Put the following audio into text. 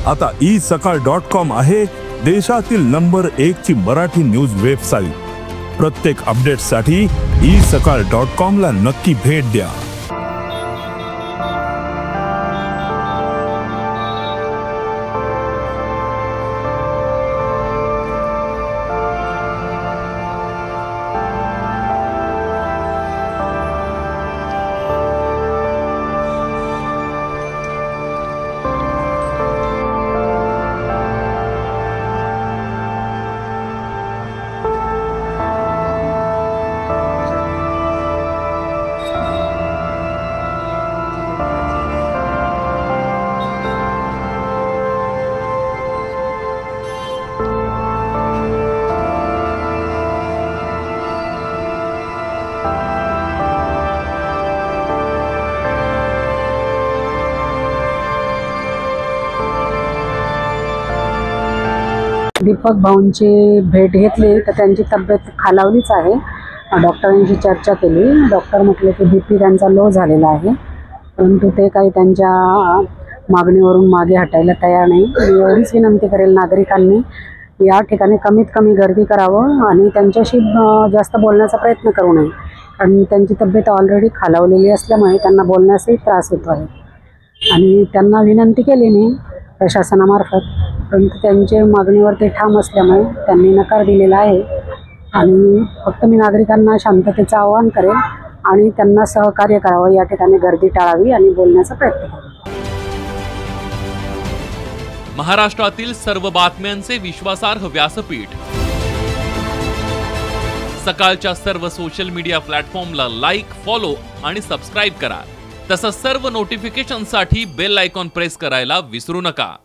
आता isakal.com आहे देशातील नंबर 1 ची मराठी न्यूज वेबसाईट। प्रत्येक अपडेटसाठी isakal.com ला नक्की भेट द्या। दीपक भाऊंची भेट घेतली तर त्यांची तब्येत खालावलीच आहे। डॉक्टरांशी चर्चा केली। डॉक्टर म्हटले की बीपी त्यांचा लो झालेला आहे, परंतु ते काही त्यांच्या मागणीवरून मागे हटायला तयार नाही। मी एवढीच विनंती करेल नागरिकांनी या ठिकाणी कमीत कमी गर्दी करावं आणि त्यांच्याशी जास्त बोलण्याचा प्रयत्न करू नये, कारण त्यांची तब्येत ऑलरेडी खालावलेली असल्यामुळे त्यांना बोलण्यासही त्रास होतो आहे। आणि त्यांना विनंती केली मी प्रशासनामार्फत, परंतु त्यांच्या मागणीवर ते ठाम असल्यामुळे त्यांनी नकार दिलेला आहे। आणि फक्त मी नागरिकांना शांततेचं आवाहन करेन आणि त्यांना सहकार्य करावं, या ठिकाणी गर्दी टाळावी आणि बोलण्याचा प्रयत्न करावा। महाराष्ट्रातील सर्व बातम्यांचे विश्वासार्ह व्यासपीठ सकाळच्या सर्व सोशल मीडिया प्लॅटफॉर्मला लाईक, फॉलो आणि सबस्क्राईब करा। तसंच सर्व नोटिफिकेशनसाठी बेल आयकॉन प्रेस करायला विसरू नका।